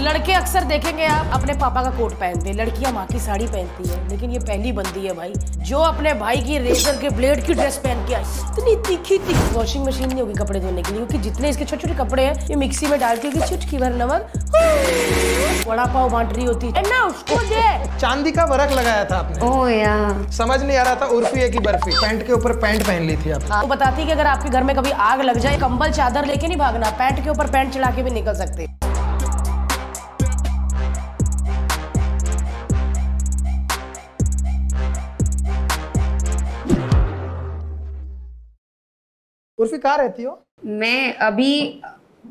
लड़के अक्सर देखेंगे आप अपने पापा का कोट पहनते हैं, लड़कियां माँ की साड़ी पहनती है, लेकिन ये पहली बंदी है भाई जो अपने भाई की रेजर के ब्लेड की ड्रेस पहन के आई। इतनी तीखी तीखी वॉशिंग मशीन नहीं होगी कपड़े धोने के लिए, क्योंकि जितने इसके छोटे छोटे कपड़े हैं ये मिक्सी में डाल के चुटकी भर नमक वड़ा पाव बांट रही होती है ना उसको दे। चांदी का वर्क लगाया था आपने। ओह यार, समझ नहीं आ रहा था उर्फी है कि बर्फी। पैंट के ऊपर पैंट पहन ली थी आप। वो बताती है कि अगर आपके घर में कभी आग लग जाए कंबल चादर लेके नहीं भागना, पैंट के ऊपर पैंट चढ़ा के भी निकल सकते। उर्फी कहाँ रहती हो? मैं अभी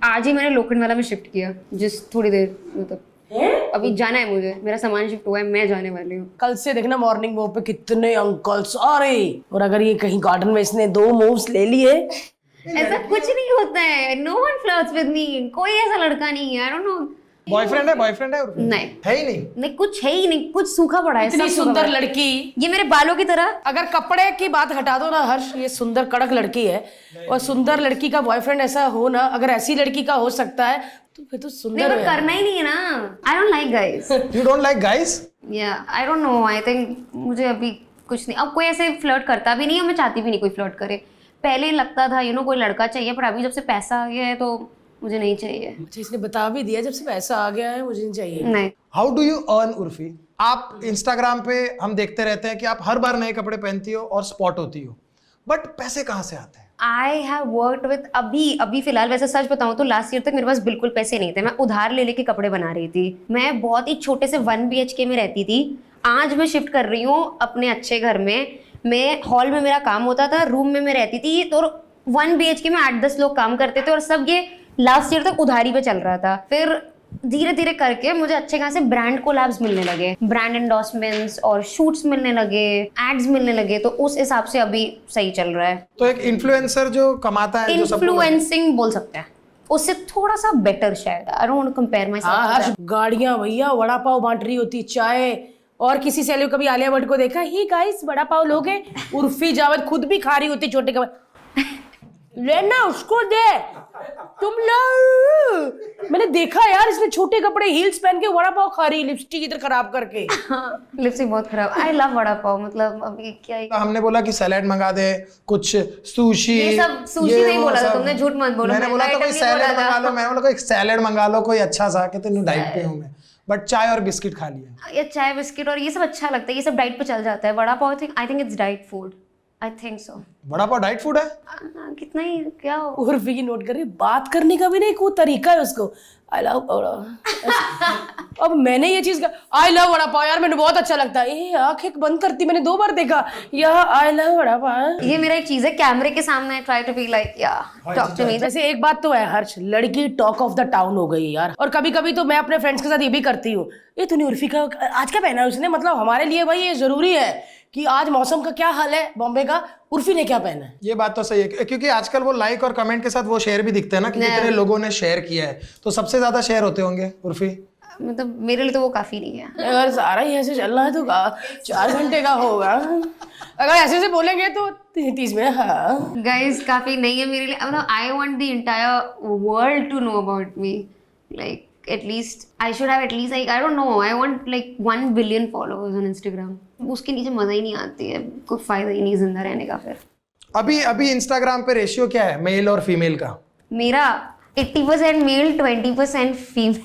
आज ही मैंने लोखंडवाला में शिफ्ट किया, जिस थोड़ी देर मतलब अभी जाना है मुझे, मेरा सामान शिफ्ट हुआ है, मैं जाने वाली हूँ। कल से देखना मॉर्निंग वॉक पे कितने अंकल्स आ रहे, और अगर ये कहीं गार्डन में इसने 2 मूव्स ले लिए। ऐसा कुछ नहीं होता है, no one flirts with me, कोई ऐसा लड़का नहीं है, आई डोंट नो। बॉयफ्रेंड है उर्फी? नहीं है ही नहीं। नहीं, कुछ है ही नहीं, कुछ सूखा पड़ा है। इतनी सब सूखा सुंदर पड़ा है। लड़की, ये मेरे बालों की तरह। अगर कपड़े की बात हटा दो ना हर्ष, ये सुंदर कड़क लड़की है, और सुंदर लड़की का बॉयफ्रेंड ऐसा हो ना, अगर ऐसी लड़की का हो सकता है तो फिर तो सुंदर नहीं, है। करना ही नहीं है ना। I don't like guys. You don't like guys? या आई डोंट नो, आई थिंक मुझे अभी कुछ नहीं, अब कोई ऐसे फ्लर्ट करता भी नहीं है, मैं चाहती भी नहीं कोई फ्लर्ट करे। पहले लगता था कोई लड़का चाहिए, पर अभी जब से पैसा आ गया है तो मुझे नहीं चाहिए। अच्छा, इसने बता भी दिया जब से पैसा आ गया है मुझे नहीं चाहिए। नहीं। How do you earn Urfi? आप इंस्टाग्राम पे हम देखते रहते हैं कि आप हर बार नए कपड़े पहनती हो और स्पॉट होती हो, बट पैसे कहाँ से आते हैं? आई हैव वर्कड विद अभी फिलहाल, वैसे सच बताऊं तो लास्ट ईयर तक मेरे पास बिल्कुल पैसे नहीं थे, मैं उधार ले लेके कपड़े बना रही थी। मैं बहुत ही छोटे से 1 BHK में रहती थी, आज मैं शिफ्ट कर रही हूँ अपने अच्छे घर में। मैं हॉल में मेरा काम होता था, रूम में मैं रहती थी, तो 1 BHK में 8-10 लोग काम करते थे, और सब ये लास्ट ईयर तक उधारी पे चल रहा था। फिर धीरे धीरे करके मुझे अच्छे खासे ब्रांड कोलैब्स मिलने लगे, ब्रांड एंडोर्समेंट्स और शूट्स मिलने लगे, एड्स मिलने लगे, तो उस हिसाब से अभी सही चल रहा है। तो एक इन्फ्लुएंसर जो कमाता है, जो सबको इन्फ्लुएंसिंग बोल सकते हैं, उससे थोड़ा सा बेटर शायद। I don't want to compare my हाँ हर्ष, सेल्फ। गाड़ियां भैया वड़ा पाव बांट रही होती, चाय, और किसी से कभी आलिया भट्ट को देखा ही गाइस वड़ा पाव लोगे? उर्फी जावेद खुद भी खा रही होती छोटे कपड़े, लेना उसको दे तुम लोग। मैंने देखा यार, इसने छोटे कपड़े हील्स पहन के वड़ा पाव खा रही, लिपस्टिक इधर खराब करके। लिपस्टिक बहुत खराब। आई लव वड़ा पाव, मतलब अभी क्या ही। हमने बोला कि सैलेड मंगा दे, कुछ सुशी, ये सब सुशी नहीं बोला था तुमने, झूठ मत बोलो। मैंने बोला था कोई सैलेड मंगा लो, मैंने बोला कोई सैलेड मंगा लो कोई अच्छा सा, कहते नहीं डाइट पे हूं मैं, बट चाय और बिस्किट खा लिया। ये चाय बिस्किट और ये सब अच्छा लगता है, ये सब डाइट पे चल जाता है। Vada pav I think it's diet food, I think so. Vada pav diet food है? कितना ही क्या हो। उर्फी की नोट कर रही, बात करने का भी नहीं कोई तरीका है उसको। आई लव अब मैंने ये चीज आई लव वड़ा पाव यार, मैंने बहुत अच्छा लगता है। आंखें बंद करती, मैंने 2 बार देखा यह आई लव वड़ा पाव। ये मेरा एक चीज है, कैमरे के सामने ट्राई टू बी लाइक या टॉक टू मी। वैसे एक बात तो है हर्ष, लड़की टॉक ऑफ द टाउन हो गई यार, और कभी कभी तो मैं अपने फ्रेंड्स के साथ ये भी करती हूँ, ये तूने उर्फी का आज क्या पहना है उसने, मतलब हमारे लिए भाई ये जरूरी है कि आज मौसम का क्या हाल है बॉम्बे का, उर्फी ने क्या पहना है। ये बात तो सही है, क्योंकि आजकल वो लाइक और कमेंट के साथ वो शेयर भी दिखते हैं ना कि कितने लोगों ने शेयर किया है, तो सबसे ज्यादा शेयर होते होंगे उर्फी। मतलब मेरे लिए तो वो काफी नहीं है। अगर सारा ही ऐसे चल रहा है तो 4 घंटे का होगा, अगर ऐसे से बोलेंगे तो 30 में। हाँ गाइस, काफी नहीं है मेरे लिए, मतलब I want the entire world to know about me, like at least I should have at least like I don't know, I want like 1 billion followers on Instagram। उसके नीचे मजा ही नहीं आती है, कोई फायदा ही नहीं जिंदा रहने का। फिर अभी इंस्टाग्राम पे रेशियो क्या है मेल और फीमेल का? मेरा 80% मेल, 20% फीमेल।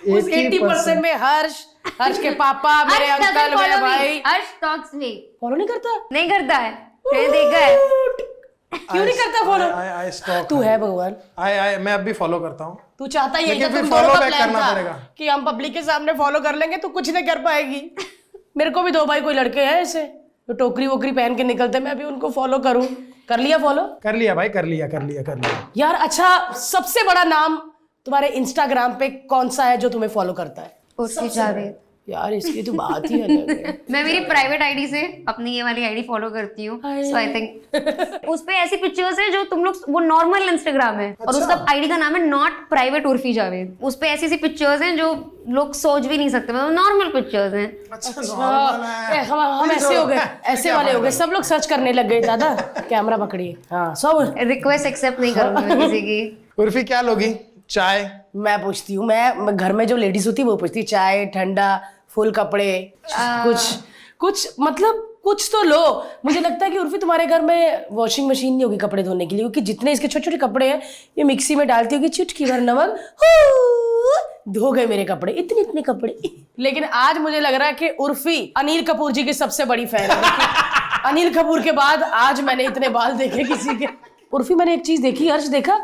उस 80% में हर्ष के पापा, मेरे अंकल, मेरे भाई। हर्ष टॉक्स मी फॉलो नहीं करता? नहीं करता है, मैंने देखा है। क्यों नहीं करता फॉलो? तू है भगवान। मैं अब भी फॉलो करता हूँ। तू चाहता ही लेकिन था, फिर तुम follow दोनों का back प्लान करना था पड़ेगा। कि हम पब्लिक के सामने फॉलो कर लेंगे तो कुछ नहीं कर पाएगी। मेरे को भी 2 भाई कोई लड़के हैं ऐसे तो टोकरी वोकरी पहन के निकलते, मैं भी उनको फॉलो करूं। कर लिया फॉलो? कर लिया भाई, कर लिया यार। अच्छा, सबसे बड़ा नाम तुम्हारे इंस्टाग्राम पे कौन सा है जो तुम्हें फॉलो करता है? उर्फी जावेद। यार इसकी तो बात ही अलग है। मैं मेरी प्राइवेट आईडी से अपनी ये वाली आईडी फॉलो करती हूँ, सो आई थिंक उस पे ऐसी पिक्चर्स है जो तुम लोग, वो नॉर्मल इंस्टाग्राम है और उसका आईडी का नाम है नॉट प्राइवेट उर्फी जावेद। उस पे ऐसी पिक्चर्स हैं जो लोग सोच भी नहीं सकते, मतलब नॉर्मल पिक्चर्स हैं। हम ऐसे हो गए, ऐसे वाले हो गए, सब लोग सर्च करने लग गए। दादा कैमरा पकड़िए। हाँ, सब रिक्वेस्ट एक्सेप्ट नहीं करूंगी मैं किसी की। उर्फी क्या लोगी? चाय? मैं पूछती हूँ, मैं घर में जो लेडीज होती है वो पूछती, चाय, ठंडा, फुल कपड़े, कुछ मतलब कुछ तो लो। मुझे लगता है कि उर्फी तुम्हारे घर में वॉशिंग मशीन नहीं होगी कपड़े धोने के लिए, क्योंकि जितने इसके छोटे छोटे कपड़े हैं ये मिक्सी में डालती होगी, चुटकी भर नमक, धो गए मेरे कपड़े, इतने इतने कपड़े। लेकिन आज मुझे लग रहा है कि उर्फी अनिल कपूर जी की सबसे बड़ी फैन है। अनिल कपूर के बाद आज मैंने इतने बाल देखे किसी के। उर्फी मैंने एक चीज देखी, हर्ष देखा,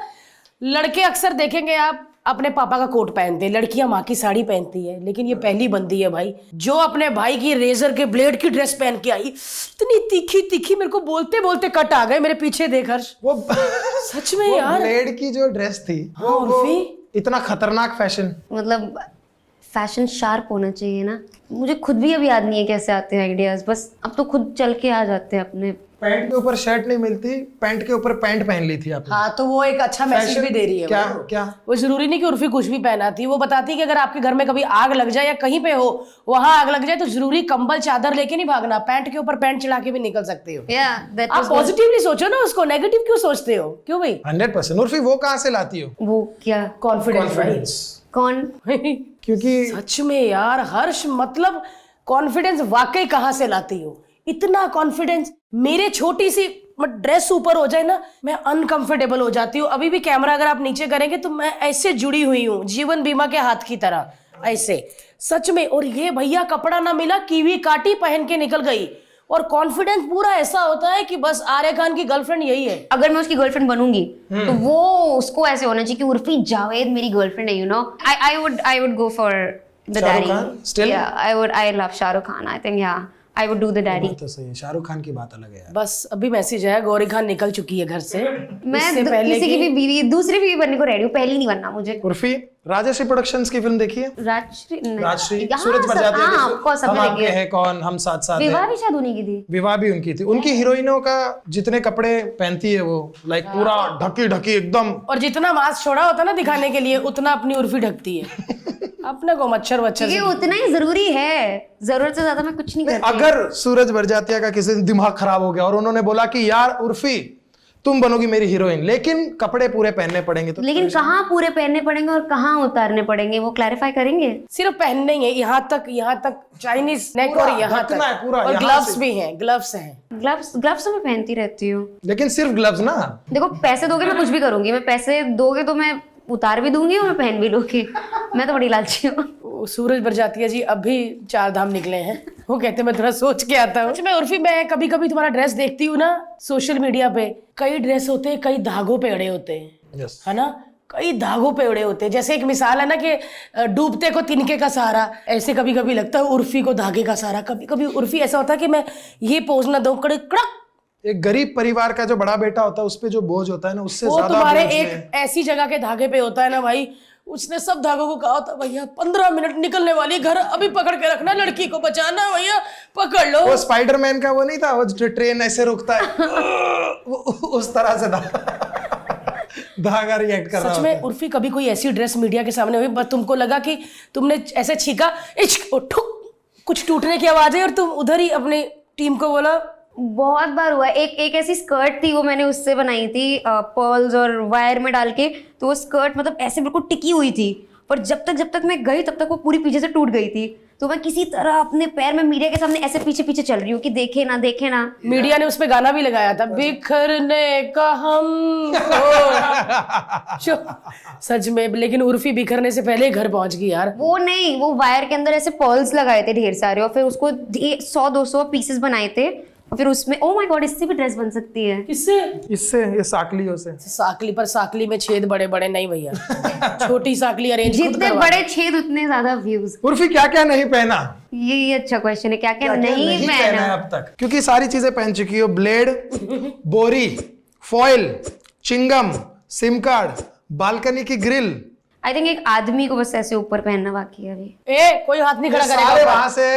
लड़के अक्सर देखेंगे आप अपने पापा का कोट पहनते हैं, लड़कियां माँ की साड़ी पहनती है, लेकिन ये पहली बंदी है भाई जो अपने भाई की रेजर के ब्लेड की ड्रेस पहन के आई। इतनी तीखी तीखी, मेरे को बोलते बोलते कट आ गए मेरे पीछे, देख हर्ष वो सच में वो यार। ब्लेड की जो ड्रेस थी हाँ, उर्फी इतना खतरनाक फैशन। मतलब फैशन शार्प होना चाहिए ना। मुझे खुद भी अब याद नहीं है कैसे आते हैं आइडियाज, बस अब तो खुद चल के आ जाते हैं अपने। पैंट के ऊपर शर्ट नहीं मिलती, पैंट के ऊपर पैंट पहन ली थी आपने। हाँ, तो वो एक अच्छा मैसेज भी दे रही है। क्या वो क्या वो जरूरी नहीं कि उर्फी कुछ भी पहनाती है, वो बताती है कि अगर आपके घर में कभी आग लग जाए या कहीं पे हो वहां आग लग जाए तो जरूरी कंबल चादर लेके नहीं भागना, पैंट के ऊपर पैंट चढ़ा के भी निकल सकते हो। आप पॉजिटिवली सोचो ना उसको, नेगेटिव क्यों सोचते हो? क्यों भाई? 100%। उर्फी वो कहाँ से लाती हो वो क्या कॉन्फिडेंस। कौन? क्योंकि सच में यार हर्ष, मतलब कॉन्फिडेंस वाकई कहाँ से लाती हो? इतना कॉन्फिडेंस। मेरे छोटी सी ड्रेस ऊपर हो जाए ना, मैं अनकंफर्टेबल हो जाती हूँ। अभी भी कैमरा अगर आप नीचे करेंगे तो मैं ऐसे जुड़ी हुई हूँ जीवन बीमा के हाथ की तरह, ऐसे सच में। और ये भैया कपड़ा ना मिला, कीवी काटी, पहन के निकल गई। और कॉन्फिडेंस पूरा ऐसा होता है कि बस आर्य खान की गर्लफ्रेंड यही है। अगर मैं उसकी गर्लफ्रेंड बनूंगी तो वो उसको ऐसे होना चाहिए कि उर्फी जावेद मेरी गर्लफ्रेंड है, you know. I would go for the Shahrukh daddy. Khan? Still? I love Shahrukh Khan. I think I would do the daddy. तो सही है, शाहरुख खान की बात अलग है यार। बस अभी मैसेज आया, गौरी खान निकल चुकी है घर से। मैं इससे पहले किसी की भी बीवी, दूसरी बीवी बनने को रेडी हूँ, पहली नहीं बनना मुझे। उर्फी, राजश्री प्रोडक्शंस की फिल्म देखी है? राजश्री सूरज बरजात्या की हाँ, फिल्म, हम आपके हैं कौन, हम साथ साथ हैं। विवाह भी शायद उन्हीं की थी। विवाह भी उनकी थी। उनकी हीरोइनों का जितने कपड़े पहनती है वो लाइक पूरा ढकी ढकी एकदम। और जितना मास्क छोड़ा होता ना दिखाने के लिए, उतना अपनी उर्फी ढकती है। अपने को मच्छर वच्छर ये उतना ही जरूरी है, जरूरत से ज्यादा मैं कुछ नहीं करती। अगर सूरज बरजात्या का किसी दिन दिमाग खराब हो गया और उन्होंने बोला कि यार उर्फी तुम बनोगी मेरी हीरोइन, लेकिन कपड़े पूरे पहनने पड़ेंगे, तो लेकिन कहाँ पूरे पहनने पड़ेंगे और कहाँ उतारने पड़ेंगे वो क्लैरिफाई करेंगे। सिर्फ पहनने ही है, यहाँ तक चाइनीज नेक पूरा और यहाँ ढकना है तक, पूरा, और यहाँ ग्लव्स से। भी हैं, ग्लव्स हैं। ग्लव्स तो मैं पहनती रहती हूँ। लेकिन सिर्फ ग्लव्स ना। देखो पैसे दोगे मैं कुछ भी करूंगी, मैं पैसे दोगे तो मैं उतार भी दूंगी और मैं पहन भी लूंगी। मैं तो बड़ी लालची हूँ। सूरज बरजातिया जी अभी 4 धाम निकले हैं, वो कहते हैं मैं थोड़ा सोच के आता हूँ। मैं उर्फी, मैं कभी कभी तुम्हारा ड्रेस देखती हूँ ना सोशल मीडिया पे, कई ड्रेस होते हैं, कई धागों पे अड़े होते हैं, यस, है ना, कई धागों पे अड़े होते हैं। जैसे एक मिसाल है ना कि डूबते को तिनके का सहारा, ऐसे कभी कभी लगता है उर्फी को धागे का सहारा। कभी कभी उर्फी ऐसा होता है कि मैं ये पोज ना दूं, कड़क। एक गरीब परिवार का जो बड़ा बेटा होता है उस पे जो बोझ होता है ना, उससे वो ज्यादा तुम्हारे बोझ एक ऐसी जगह के धागे पे होता है ना भाई, उसने सब धागों को कहा होता भैया 15 मिनट निकलने वाली, घर अभी पकड़ के रखना, लड़की को बचाना भैया, पकड़ लो। वो स्पाइडरमैन का वो नहीं था, वो जो ट्रेन ऐसे रुकता है उस तरह से धागा रिएक्ट कर रहा सच में उर्फी, कभी कोई ऐसी ड्रेस मीडिया के सामने हुई बस तुमको लगा कि तुमने ऐसे छीका, इश्क ठुक, कुछ टूटने की आवाज है और तुम उधर ही अपनी टीम को बोला? बहुत बार हुआ। एक ऐसी स्कर्ट थी, वो मैंने उससे बनाई थी पर्ल्स और वायर में डाल के, तो वो स्कर्ट मतलब ऐसे बिल्कुल टिकी हुई थी, पर जब तक मैं गई तब तक वो पूरी पीछे से टूट गई थी। तो मैं किसी तरह अपने पैर में मीडिया के सामने ऐसे पीछे पीछे चल रही हूँ कि देखे ना देखे ना। मीडिया ने उस पे गाना भी लगाया था, बिखरने का हम सच में। लेकिन उर्फी बिखरने से पहले घर पहुंच गई यार। वो नहीं, वो वायर के अंदर ऐसे पर्ल्स लगाए थे ढेर सारे, और फिर उसको 100-200 पीसेस बनाए थे, और फिर उसमें ओ माय गॉड, इससे भी ड्रेस बन सकती है। किससे? इससे, ये साकलियों से। साकली, पर साकली में छेद बड़े बड़े नहीं भैया, छोटी साकली अरेंज जितने बड़े छेद उतने ज्यादा व्यूज। उर्फी क्या क्या नहीं पहना? ये अच्छा क्वेश्चन है, क्या क्या नहीं पहना पहना है अब तक? क्योंकि सारी चीजें पहन चुकी हो, ब्लेड, बोरी, foil, chewing gum, SIM card, balcony की ग्रिल। आई थिंक एक आदमी को बस ऐसे ऊपर पहनना बाकी है अभी। कोई हाथ नहीं खड़ा सारे करेगा वहां से,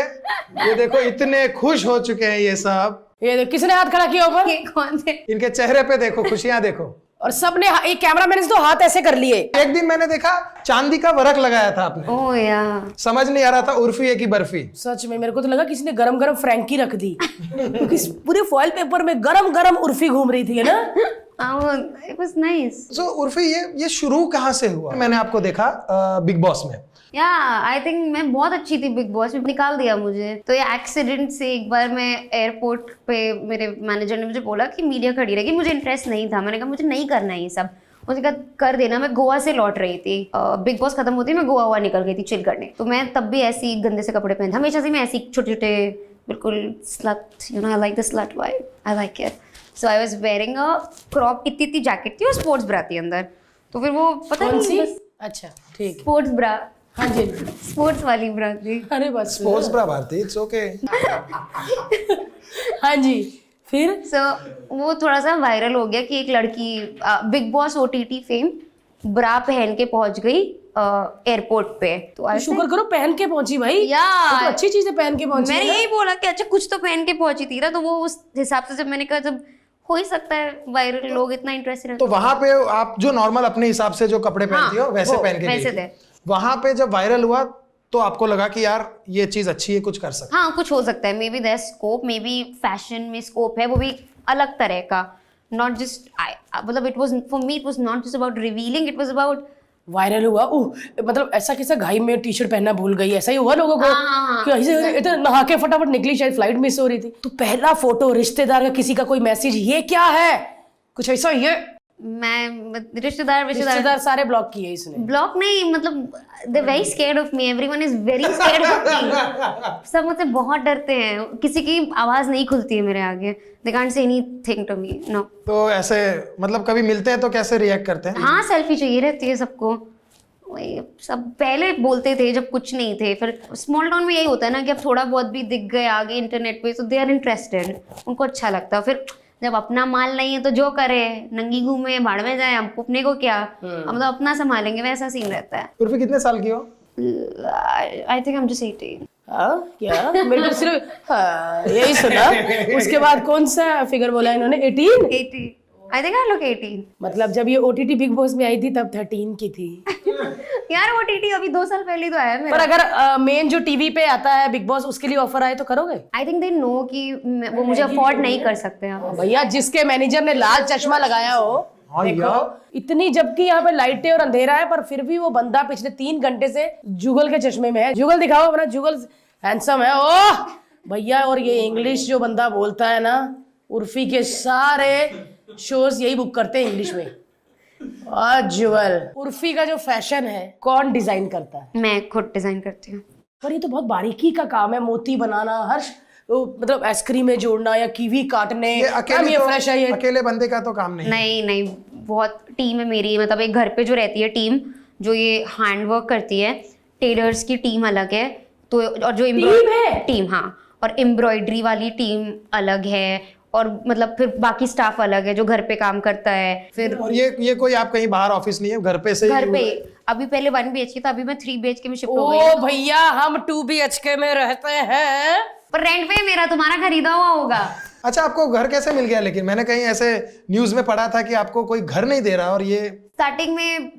ये देखो इतने खुश हो चुके हैं ये सब। ये देखो, किसने हाथ खड़ा किया ऊपर? ये कौन थे? इनके चेहरे पे देखो, खुशियां देखो। और सबने एक कैमरामैन ने तो हाथ ऐसे कर लिए। एक दिन मैंने देखा चांदी का वर्क लगाया था आपने, ओह यार, समझ नहीं आ रहा था उर्फी है कि बर्फी। सच में मेरे को तो लगा किसी ने गरम गरम फ्रैंकी रख दी, क्योंकि पूरे फॉइल पेपर में गरम गरम उर्फी घूम रही थी, है ना। It was nice. सो उर्फी ये शुरू कहाँ से हुआ? मैंने आपको देखा बिग बॉस में। आई थिंक मैं बहुत अच्छी थी बिग बॉस में, निकाल दिया मुझे। तो ये एक्सीडेंट से एक बार मैं एयरपोर्ट पे, मेरे मैनेजर ने मुझे बोला कि मीडिया खड़ी रहेगी, मुझे इंटरेस्ट नहीं था। मैंने कहा मुझे नहीं करना है ये सब, मुझे कहा कर देना। मैं गोवा से लौट रही थी, बिग बॉस खत्म होती मैं गोवा निकल गई थी चिल करने। तो मैं तब भी ऐसी गंदे से कपड़े पहनती, हमेशा से मैं ऐसी छोटे छोटे बिल्कुल slut, you know, I like the slut vibe, I like it. So I was wearing a crop, इतनी जैकेट थी और स्पोर्ट्स ब्रा थी अंदर। तो फिर वो पता कौन सी? नहीं, अच्छा ठीक। स्पोर्ट्स ब्रा, हाँ जी। स्पोर्ट्स वाली ब्रा थी। अरे बस sports bra Bharti, it's okay. हाँ जी, फिर सो वो थोड़ा सा वायरल हो गया कि एक लड़की बिग बॉस OTT फेम ब्रा पहन के पहुंच गई एयरपोर्ट पे। तो शुक्र करो पहन के पहुंची भाई। या वो तो अच्छी चीज है, पहन के पहुंची मैंने है ना। यही बोला कि अच्छा कुछ तो पहन के पहुंची थी ना। तो वो उस हिसाब से जब मैंने कहा जब हो ही सकता है वायरल, लोग इतना इंटरेस्टेड तो वहां पे आप जो नॉर्मल अपने हिसाब से जो कपड़े पहनती हो वैसे वो, पहन के वैसे गई थे। थी। वहां पे जब वायरल हुआ तो आपको लगा कि यार ये चीज अच्छी है, कुछ कर सकते हाँ कुछ हो सकता है, maybe there scope, maybe fashion में स्कोप है, वो भी अलग तरह का। नॉट जस्ट मतलब it was for me, it was not just about revealing, it was about viral हुआ। मतलब ऐसा कैसा घाई में टी शर्ट पहनना भूल गई, ऐसा ही हुआ लोगों को कि ऐसे इतना नहा के फटाफट निकली, शायद फ्लाइट मिस हो रही थी। तो पहला फोटो रिश्तेदार का किसी का कोई मैसेज, ये क्या है, कुछ ऐसा, ये मैं रिश्तेदार सारे ब्लॉक किए इसने। ब्लॉक नहीं, मतलब they very scared of me, everyone is very scared of me. सब मुझसे बहुत डरते हैं, किसी की आवाज नहीं खुलती है मेरे आगे, they can't say anything to me, no. तो ऐसे मतलब कभी मिलते हैं तो कैसे रिएक्ट करते हैं? हाँ सेल्फी चाहिए रहती है सबको, वही सब पहले बोलते थे जब कुछ नहीं थे। फिर स्मॉल टाउन में यही होता है ना कि अब थोड़ा बहुत भी दिख गए आगे इंटरनेट पे तो दे आर इंटरेस्टेड, उनको अच्छा लगता है। फिर जब अपना माल नहीं है तो जो करे, नंगी घूमे, भाड़ में जाए, हमको अपने को क्या, हम तो अपना संभालेंगे, वैसा सीन रहता है। उर्फी कितने साल की हो? I think I am just 18। हाँ क्या, मेरे को सिर्फ हाँ, यही सुना। उसके बाद कौन सा फिगर बोला इन्होंने, 18? 18, आई थिंक आई लुक 18। मतलब जब ये OTT बिग बॉस में आई थी तब 13 की थी। यार OTT अभी 2 साल पहले तो आया है मेरा। पर अगर मेन जो टीवी पे आता है बिग बॉस, उसके लिए ऑफर आए तो करोगे? आई थिंक दे नो कि वो मुझे अफोर्ड नहीं कर सकते हैं। भैया जिसके मैनेजर ने लाल चश्मा लगाया हो, हाँ देखो इतनी, जबकि यहाँ पे लाइटें और अंधेरा है, पर फिर भी वो बंदा पिछले 3 घंटे से जुगल के चश्मे में है। जुगल दिखाओ अपना, जुगल हैंडसम है ओह भैया। और ये इंग्लिश जो बंदा बोलता है ना, उर्फी के सारे शोज यही बुक करते हैं इंग्लिश में। जुगल, उर्फी का जो फैशन है कौन डिजाइन करता है? मैं खुद डिजाइन करती हूँ। पर ये तो बहुत बारीकी का काम है, मोती बनाना, हर मतलब आइसक्रीम में जोड़ना या कीवी काटने। ये अकेले तो, फ्रेश है ये, अकेले बंदे का तो काम नहीं। नहीं बहुत टीम है मेरी, मतलब एक घर पे जो रहती है टीम जो ये हैंडवर्क करती है, टेलर्स की टीम अलग है, तो और जो टीम हाँ, और एम्ब्रॉयडरी वाली टीम अलग है, और मतलब फिर बाकी स्टाफ अलग है जो घर पे काम करता है। फिर और ये कोई आप कहीं बाहर ऑफिस नहीं है, घर पे से ही? घर पे अभी पहले 1 BHK था, अभी मैं 3 BHK में शिफ्ट हो गई। ओ भैया हम 2 BHK में रहते हैं, पर रेंट पे मेरा, तुम्हारा खरीदा हुआ होगा। अच्छा आपको घर कैसे मिल गया? लेकिन मैंने कहीं ऐसे न्यूज में पढ़ा था कि आपको कोई घर नहीं दे रहा, और ये स्टार्टिंग में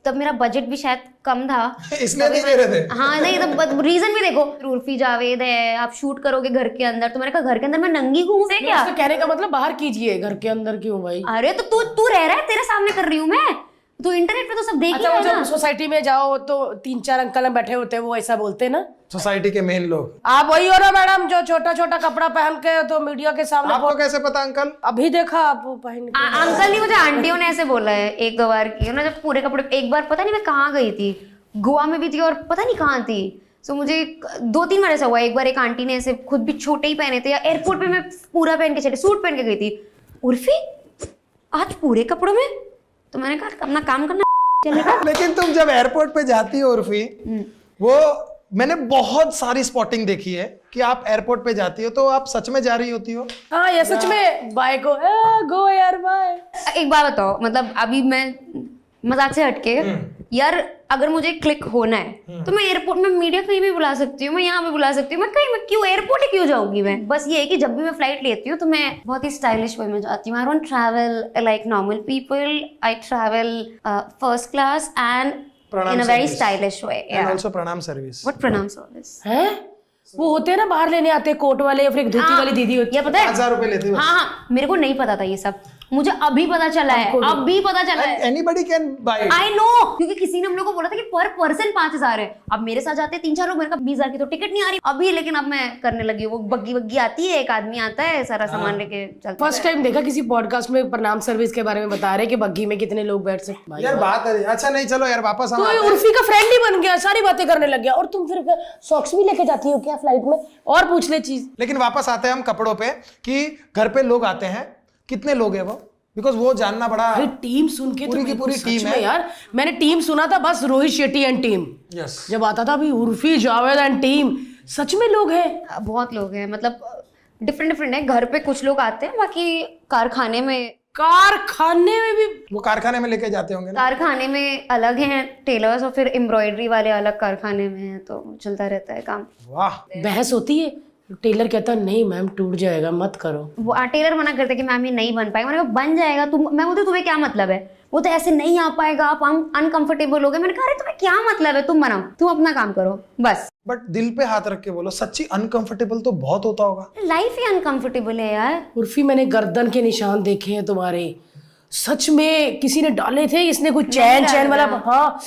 तब मेरा बजट भी शायद कम था इसलिए नहीं दे रहे थे। हाँ नहीं, तो रीजन भी देखो, उर्फी जावेद है, आप शूट करोगे घर के अंदर, तो मैंने कहा घर के अंदर मैं नंगी घूमूं से क्या? उसका कहने का मतलब बाहर कीजिए, घर के अंदर क्यों भाई? अरे तो तू रह रहा है, तेरे सामने कर रही हूँ मैं, तो इंटरनेट पे तो सब देख ही अच्छा, रहे वो हैं ना। जब सोसाइटी में जाओ तो 3-4 अंकल बैठे होते हैं, वो ऐसा बोलते हैं ना, सोसाइटी के मेन लोग। आप वही हो ना मैडम जो छोटा छोटा कपड़ा पहन के तो मीडिया के सामने आपको कैसे पता अंकल? अभी देखा आप पहन के? अंकल नहीं, मुझे आंटियों ने ऐसे बोला है 1-2 बार की ना, जब पूरे कपड़े, एक बार पता नहीं मैं कहाँ गई थी, गोवा में भी थी और पता नहीं कहाँ थी। सो मुझे 2-3 बार ऐसा हुआ, एक बार एक आंटी ने ऐसे खुद भी छोटे ही पहने थे, या एयरपोर्ट पे मैं पूरा पहन के चले, सूट पहन के गई थी, उर्फी आज पूरे कपड़ों में, तो मैंने कहा अपना काम करना। लेकिन तुम जब एयरपोर्ट पे जाती हो उर्फी, वो मैंने बहुत सारी स्पॉटिंग देखी है कि आप एयरपोर्ट पे जाती हो तो आप सच में जा रही होती हो? हाँ ये सच में, बाय को गो यार बाय। एक बात बताओ, मतलब अभी मैं मजाक से हटके यार, अगर मुझे क्लिक होना है तो मैं एयरपोर्ट में मीडिया कहीं भी बुला सकती हूँ, मैं यहाँ पे बुला सकती हूँ, मैं कहीं, मैं क्यों एयरपोर्ट ही क्यों जाऊंगी मैं? बस ये है कि जब भी मैं फ्लाइट लेती हूँ तो मैं बहुत ही स्टाइलिश वे में जाती हूँ। I don't travel like normal people, I travel first class and in a very stylish way. And also प्रणाम सर्विस। व्हाट प्रणाम सर्विस है? वो होते हैं ना बाहर लेने आते हैं कोट वाले, या फिर एक धोती वाली दीदी होती है, पता है 1000 रुपए लेते हो? हाँ, मेरे को नहीं पता था ये सब। मुझे अभी पता चला है, अभी पता चला है। Anybody can buy it. I know, क्योंकि किसी ने हम लोग को बोला था कि पर पर्सन 5,000 है। अब मेरे साथ जाते हैं 3-4 लोग, मेरे का 20,000 की तो टिकट नहीं आ रही अभी, लेकिन अब मैं करने लगी हूँ। वो बग्गी वग्गी आती है, एक आदमी आता है, सारा सामान लेके चलता फर्स्ट टाइम देखा किसी पॉडकास्ट में प्रणाम सर्विस के बारे में बता रहे कि बग्गी में कितने लोग बैठ सकते। यार बात है, अच्छा नहीं चलो यार वापस हम तो आते हैं। उर्फी का फ्रेंड ही बन गया, सारी बातें करने लग गया। और तुम फिर सॉक्स भी लेके जाती हो क्या फ्लाइट में? और पूछ ले चीज। लेकिन वापस आते हैं हम कपड़ों पे कि घर पे लोग आते हैं, कितने लोग हैं वो, बिकॉज वो जानना बड़ा। भाई टीम सुन के पूरी तो की मेरे को पूरी सच टीम में है। यार, मैंने टीम सुना था बस Rohit Shetty and team. Yes जब आता था अभी उर्फी जावेद एंड टीम, सच में लोग हैं। है। बहुत लोग हैं, मतलब डिफरेंट है। घर पे कुछ लोग आते हैं, बाकी कारखाने में भी वो कारखाने में लेके जाते होंगे ना। कारखाने में अलग हैं टेलर्स, और फिर एम्ब्रॉयडरी वाले अलग कारखाने में हैं, तो चलता रहता है काम। वाह, बहस होती है। टेलर कहता नहीं मैम टूट जाएगा मत करो। वो टेलर मना करते हैं कि मैम ये नहीं बन पाएगा। मैंने कहा बन जाएगा। मैं बोलती तुम्हें क्या मतलब है, वो तो ऐसे नहीं आ पाएगा, आप अनकंफर्टेबल हो गए। मैंने कहा अरे तुम्हें क्या मतलब है, तुम बनाओ, तुम अपना काम करो बस। बट दिल पे हाथ रख के बोलो, सच्ची अनकंफर्टेबल तो बहुत होता होगा। लाइफ ही अनकंफर्टेबल है यार। उर्फी मैंने गर्दन के निशान देखे हैं तुम्हारे, सच में किसी ने डाले थे। इसने कुछ चैन वाला, हाँ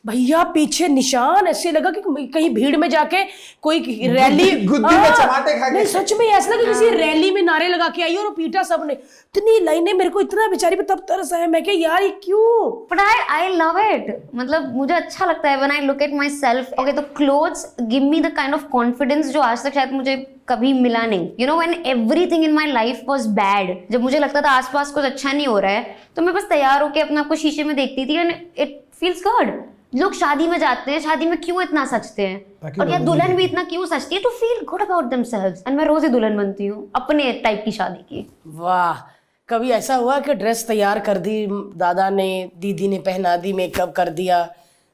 भैया पीछे निशान, ऐसे लगा कि कहीं भीड़ में जाके कोई रैली गुद्दी में चमाटे खा के। नहीं सच में ऐसा लगा कि किसी रैली में नारे लगा के आई और पीटा सबने। इतनी लाइनें, मेरे को इतना बेचारी पे तब तरस आया। मैं क्या यार ये क्यों? बट आई लव इट, मतलब मुझे अच्छा लगता है when I look at myself. Okay, तो clothes give me the kind of confidence जो आज तक शायद मुझे कभी मिला नहीं। You know when everything in my life was bad, जब मुझे लगता था आसपास कुछ अच्छा नहीं हो रहा है, तो मैं बस तैयार होकर अपने आप को शीशे में देखती थी एंड इट फील्स गुड। लोग शादी में जाते हैं, शादी में क्यों इतना सचते हैं, और या दुल्हन भी इतना क्यों सचती है, to feel good about themselves. And मैं रोज ही दुल्हन बनती हूँ अपने टाइप की शादी की। वाह, कभी ऐसा हुआ कि ड्रेस तैयार कर दी दादा ने, दीदी ने पहना दी, मेकअप कर दिया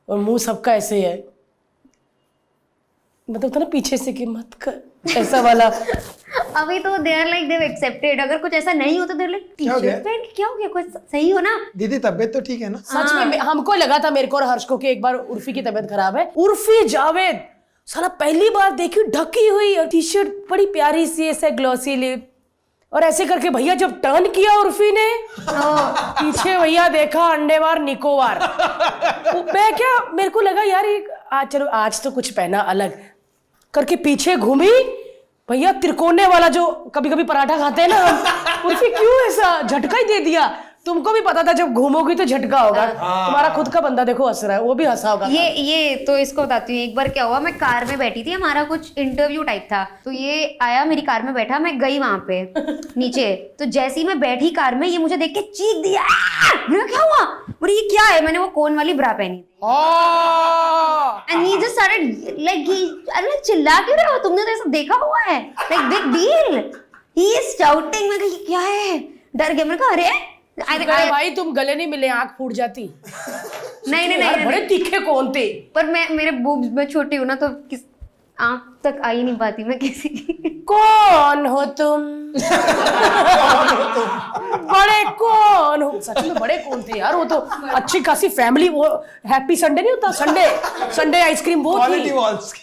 और मुंह सबका ऐसे है, मतलब था ना पीछे से कि मत कर, ऐसा वाला। अभी तो they are like they've accepted. अगर कुछ ऐसा नहीं होता, देर लाइक टी-शर्ट पहन के क्या हो गया, कुछ सही हो ना। दीदी तबीयत तो ठीक है ना? सच में हमको लगा था, मेरे को और हर्ष को, कि एक बार उर्फी की तबीयत खराब है। उर्फी जावेद साला पहली बार देखी ढकी हुई और टी शर्ट बड़ी प्यारी सी ऐसे ग्लॉसी लिप, और ऐसे करके भैया जब टर्न किया उर्फी ने, पीछे भैया देखा अंडेवार निकोबार। मैं क्या, मेरे को लगा यार ये आज चलो आज तो कुछ पहना अलग करके, पीछे घूमी भैया त्रिकोने वाला जो कभी कभी पराठा खाते हैं ना, उर्फी क्यों ऐसा झटका ही दे दिया। तुमको भी पता था जब घूमोगी तो झटका होगा। तुम्हारा खुद का बंदा देखो हंस रहा है, वो भी हंसा होगा। ये तो इसको बताती हूँ। एक बार क्या हुआ, मैं कार में बैठी थी, हमारा कुछ इंटरव्यू टाइप था, तो ये आया मेरी कार में बैठा, मैं गई वहां पे नीचे, तो जैसी मैं बैठी कार में, ये मुझे देख के चीख दिया। मैंने क्या हुआ, बोले ये क्या है। मैंने वो कोन वाली ब्रा पहनी थी, and he just started like, अरे चिल्ला क्यों रहे हो, तुमने तो ऐसा देखा हुआ है, like big deal, he is shouting. मैं कहा क्या है, डर गया। मैंने कहा अरे भाई तुम गले नहीं मिले आंख फूट जाती। नहीं, बड़े तीखे कौन थे। पर मेरे बूब्स में छोटी हूँ ना, तो किस आंख तक आ ही नहीं पाती मैं किसी की। कौन हो तुम? बड़े कौन हो? सच में बड़े कौन थे यार, वो तो अच्छी खासी फैमिली। वो हैप्पी संडे नहीं होता, संडे आइसक्रीम वो थी।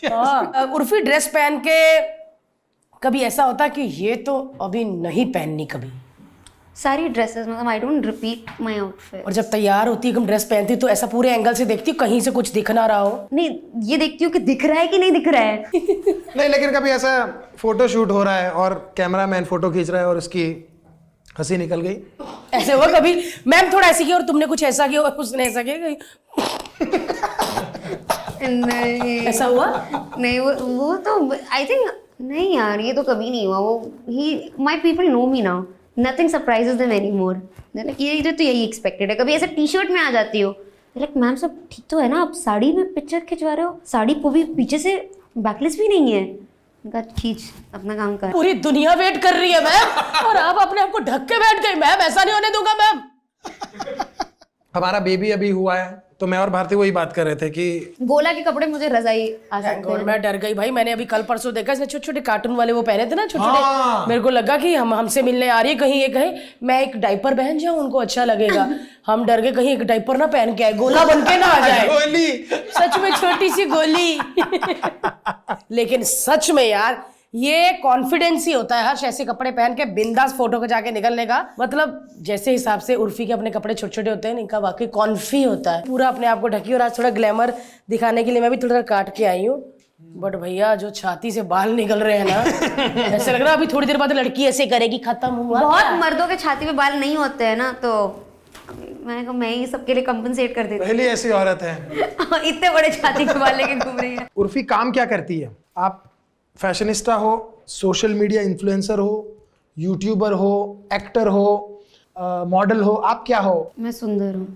हाँ, उर्फी ड्रेस पहन के कभी ऐसा होता कि ये तो अभी नहीं पहननी कभी? सारी ड्रेसेस, मतलब I don't repeat my outfit. और जब तैयार होती है ड्रेस पहनती तो ऐसा पूरे एंगल से देखती हूँ कहीं से कुछ दिख ना रहा हो? नहीं, ये देखती हूँ कि दिख रहा है कि नहीं दिख रहा है। नहीं, लेकिन कभी ऐसा फोटो शूट हो रहा है और कैमरामैन फोटो खींच रहा है और उसकी हंसी निकल गई, ऐसे हुआ कभी? मैम थोड़ा ऐसे किया और तुमने कुछ ऐसा किया और उसने ऐसा किया, नहीं ऐसा हुआ? नहीं, वो तो आई थिंक नहीं यार, ये तो कभी नहीं हुआ। वो ही my people know me now, nothing surprises them anymore. Like ये तो यही एक्सपेक्टेड है। कभी ऐसे टी शर्ट में आ जाती हो, लाइक मैम सब ठीक तो है ना, आप साड़ी में पिक्चर खिंचवा रहे हो, साड़ी को भी पीछे से बैकलेस भी नहीं है। उनका खींच, अपना काम कर। पूरी दुनिया वेट कर रही है मैम, और आप अपने आप को ढक के बैठ गई। मैम ऐसा नहीं होने दूंगा मैम। हमारा बेबी अभी हुआ है, तो मैं और भारती वही बात कर रहे थे कि गोला के कपड़े मुझे रजाई आ सकते हैं। मैं डर गई भाई। मैंने अभी कल परसों देखा, इसने छोटे छोटे कार्टून वाले वो पहने थे ना, छोटे छोटे। मेरे को लगा कि हमसे मिलने आ रही है, कहीं ये कहे मैं एक डायपर पहन जाऊं, उनको अच्छा लगेगा। हम डर गए कहीं एक डायपर ना पहन के आए, गोला बन के ना आ जाए। गोली, सच में छोटी सी गोली। लेकिन सच में यार ये कॉन्फिडेंस ही होता है हर्ष, ऐसे कपड़े पहन के बिंदास फोटो को जाके निकलने का। मतलब जैसे हिसाब से उर्फी के अपने कपड़े छोटे छोटे होते हैं, इनका वाकई कॉन्फी होता है, पूरा अपने आप को ढकी। और आज थोड़ा ग्लैमर दिखाने के लिए मैं भी थोड़ा काट के आई हूँ, बट भैया जो छाती से बाल निकल रहे हैं ना, ऐसे लग रहा है अभी थोड़ी देर बाद लड़की ऐसे करेगी, खत्म हुआ। बहुत मर्दों के छाती पे बाल नहीं होते हैं ना, तो मैंने कहा मैं ही सबके लिए कंपनसेट कर देती पहली ऐसी औरत है। हूँ। इतने बड़े छाती के बाल लेके घूम रही है। उर्फी काम क्या करती है? आप फैशनिस्टा हो, सोशल मीडिया इन्फ्लुएंसर हो, यूट्यूबर हो, एक्टर हो, मॉडल हो, आप क्या हो? मैं सुंदर हूँ।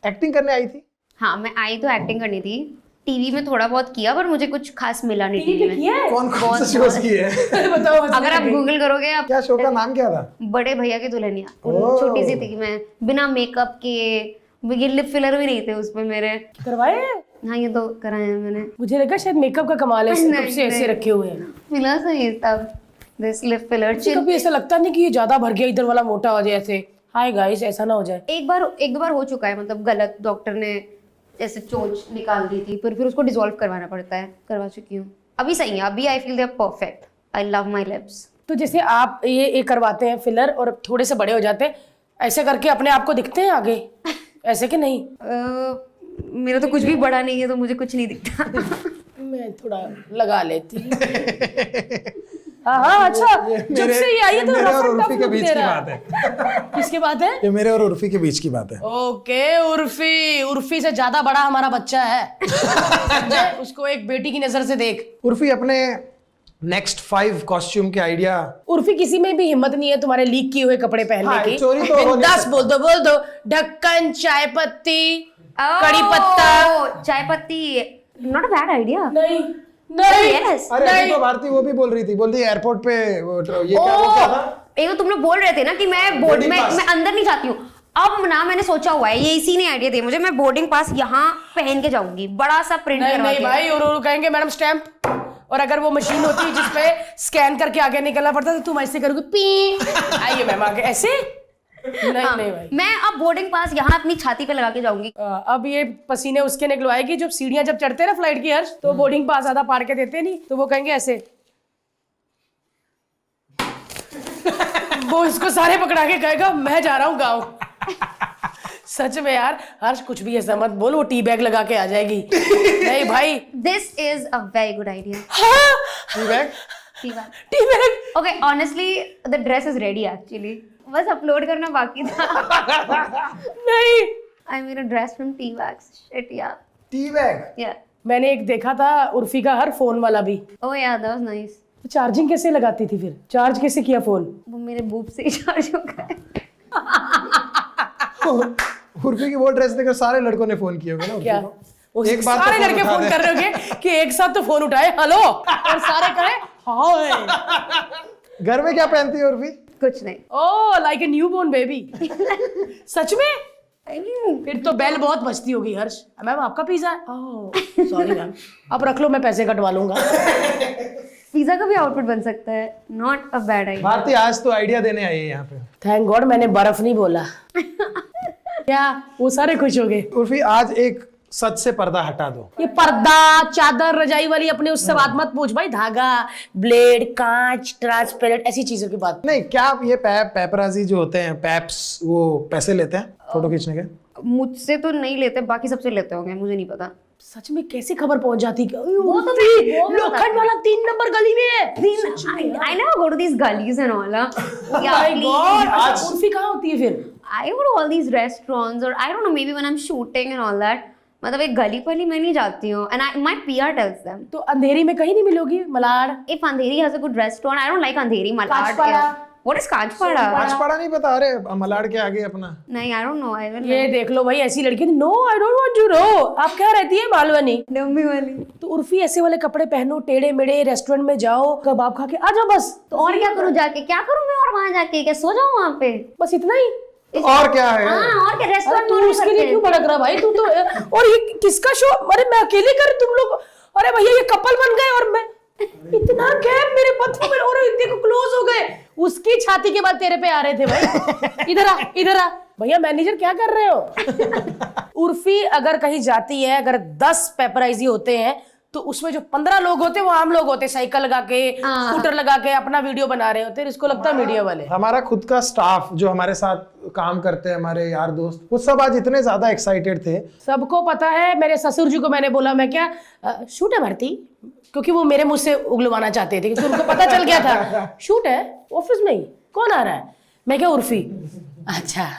एक्टिंग करने आई थी? हाँ, मैं आई तो एक्टिंग करनी थी, टीवी में थोड़ा बहुत किया, पर मुझे कुछ खास मिला नहीं टीवी में। कौन कौन से शोज की है? बताओ। अगर आप गूगल करोगे आप, क्या शो का नाम क्या था? बड़े भैया की दुल्हनिया, छोटी सी थी मैं, बिना मेकअप के, ये लिप फिलर भी नहीं थे उसमें मेरे। करवाए? हाँ, ये तो कराए हैं मैंने। मुझे लगा शायद मेकअप का कमाल है, कब से ऐसे रखे हुए हैं। मिला सही तब दिस लिप फिलर। कभी ऐसा लगता नहीं कि ये ज्यादा भर गया, इधर वाला मोटा हो जाए ऐसे। हाय गाइस, ऐसा ना हो जाए। एक दो बार हो चुका है, मतलब गलत, डॉक्टर ने जैसे चोंच निकाल दी थी, फिर उसको डिसॉल्व करवाना पड़ता है, करवा चुकी हूँ। अभी सही है, अभी I feel they are perfect. I love my lips. तो जैसे आप ये करवाते हैं फिलर और थोड़े से बड़े हो जाते हैं, ऐसे करके अपने आप को दिखते हैं आगे, ऐसे कि नहीं? मेरा तो कुछ भी बड़ा नहीं है, तो मुझे कुछ नहीं दिखता। मैं थोड़ा लगा लेती हूँ। हाँ, अच्छा, जब से ये आई है तो मेरे रफ और एंड टफ उर्फी के लुक बीच दे की रहा बात है। है। किसकी बात है? ये मेरे और उर्फी के बीच की बात है। ओके, उर्फी से ज्यादा बड़ा हमारा बच्चा है। समझे? उसको एक बेटी की नजर से देख। उर्फी, अपने नेक्स्ट 5 कॉस्ट्यूम के आइडिया। उर्फी किसी में भी हिम्मत नहीं है तुम्हारे लीक किए हुए कपड़े पहनने हाँ, की। चोरी तो हो नहीं बिंदास सकती। बोल दो। ढक्कन, चाय पत्ती, कड़ी पत्ता। चाय पत्ती, नॉट अ बैड आइडिया। नहीं Yes. अरे अभी तो भारती वो भी बोल रही थी, बोल रही एयरपोर्ट पे ये क्या था? एक तो तुम लोग बोल रहे थे ना कि मैं बोर्ड में मैं अंदर नहीं जाती हूँ। अब ना मैंने सोचा हुआ है, ये इसी ने आइडिया दिया मुझे, मैं बोर्डिंग पास यहाँ पहन के जाऊंगी, बड़ा सा प्रिंट करवा नहीं के। भाई, और कहेंगे मैडम स्टैंप। और अगर वो मशीन होती है जिसपे स्कैन करके आगे निकलना पड़ता, तो तुम ऐसे करोगे, पी आइए मैम आगे, ऐसे। नहीं भाई, मैं अब बोर्डिंग पास यहाँ अपनी छाती पे लगा के जाऊंगी। अब ये पसीने उसके निकलवाएगी जब सीढ़ियां जब चढ़ते हैं ना फ्लाइट की हर्ष, तो बोर्डिंग पास आधा पार के देते नहीं, तो वो कहेंगे ऐसे। वो इसको सारे पकड़ा के कहेगा मैं जा रहा हूँ गाँव। सच में यार हर्ष, कुछ भी ऐसा मत बोल, वो टी बैग लगा के आ जाएगी। नहीं भाई, this is a very good idea. Tea bag? Tea bag. Okay, honestly the dress is ready actually, बस अपलोड करना बाकी था। नहीं, I made a dress from tea bags. Shit यार। Tea bag? या मैंने एक देखा था उर्फी का हर फोन वाला भी। ओह यार, दैट वाज नाइस। चार्जिंग कैसे लगाती थी फिर? चार्ज कैसे किया फोन? वो मेरे बूब से ही चार्ज हो गए। उर्फी की वो ड्रेस देखकर सारे लड़कों ने फोन किए होंगे ना उर्फी क्या? को। एक बार सारे तो लड़के उठा फोन दे। कर रहे होंगे कि एक साथ तो फोन उठाए हेलो, और सारे कहे हाय। घर में क्या पहनती है उर्फी? कुछ नहीं। ओह, लाइक ए न्यूबॉर्न बेबी। सच में? I mean, फिर तो बेल बहुत बजती होगी हर्ष। मैम आपका पिज्जा है? ओह सॉरी मैम, आप रख लो, मैं पैसे कटवा लूंगा। पिज्जा का भी आउटफिट बन सकता है, not a bad idea. Bharti आज तो आइडिया देने आई है यहाँ पे। थैंक गॉड मैंने बर्फ नहीं बोला। क्या वो सारे खुश हो गए? उर्फी, आज एक सच से पर्दा हटा दो। ये पर्दा, चादर, रजाई वाली अपने उससे बात मत पूछ भाई। धागा, ब्लेड, कांच, ट्रांसपेरेंट, ऐसी चीजों की बात। नहीं, क्या आप ये पेपराजी जो होते हैं, पैप्स, वो पैसे लेते हैं फोटो खींचने के? मुझसे तो नहीं लेते, बाकी सबसे लेते होंगे, मुझे नहीं पता। सच में कैसे खबर पहुंच जाती? वो तो मैं लोखंड वाला 3 नंबर गली में है। I never go to these gullies and all. Yeah, My please. God, अच्छा, उर्फी कहाँ होती है फिर? I go to all these restaurants, or I don't know, maybe when I'm shooting and all that. मतलब एक गली पली मैं नहीं जाती हूँ, and my PR tells them. तो अंधेरी में कहीं नहीं मिलोगी? Malad? If Andheri has a good restaurant, I don't like Andheri, Malad. कांचपाड़ा? What is Kanchpada? कांचपाड़ा नहीं पता? अरे मलाड के आगे अपना। नहीं, I don't know. I don't ये देख लो भाई, ऐसी लड़की। No I don't want to know. आप क्या रहती है? मालवनी? डम्बी वाली। तो उर्फी ऐसे वाले कपड़े पहनो, टेढ़े मेढ़े, रेस्टोरेंट में जाओ, कबाब खा के आ जाओ बस। तो और क्या करूँ जाके? क्या करूँ मैं और वहाँ जाके? क्या सो जाऊँ वहाँ पे? बस इतना ही? और क्या है? हाँ, और क्या? अरे रेस्टोरेंट तू उसके लिए क्यों भड़क रहा भाई? तू तो और ये किसका शो? अरे मैं अकेले कर, तुम लोग। अरे भैया ये कपल बन गए और मैं इतना गैप मेरे पत्थर में, और देखो क्लोज हो गए। उसकी छाती के बाद तेरे पे आ रहे थे भाई। इधर आ, इधर आ। भैया मैनेजर क्या कर रहे हो? उर्फी अगर कहीं जाती है, अगर 10 पेपराइजी होते हैं तो उसमें जो 15 लोग होते वो आम लोग होते, साइकिल लगा के स्कूटर लगा के अपना वीडियो बना रहे होते, इसको लगता है मीडिया वाले। हमारा खुद का स्टाफ जो हमारे साथ काम करते हैं, हमारे यार दोस्त, वो सब आज इतने ज्यादा एक्साइटेड थे। सबको पता है, मेरे ससुर जी को मैंने बोला मैं क्या शूट है भारती, क्योंकि वो मेरे मुंह से उगलवाना चाहते थे, क्योंकि उनको पता चल गया था शूट है ऑफिस में ही, कौन आ रहा है, मैं क्या उर्फी, अच्छा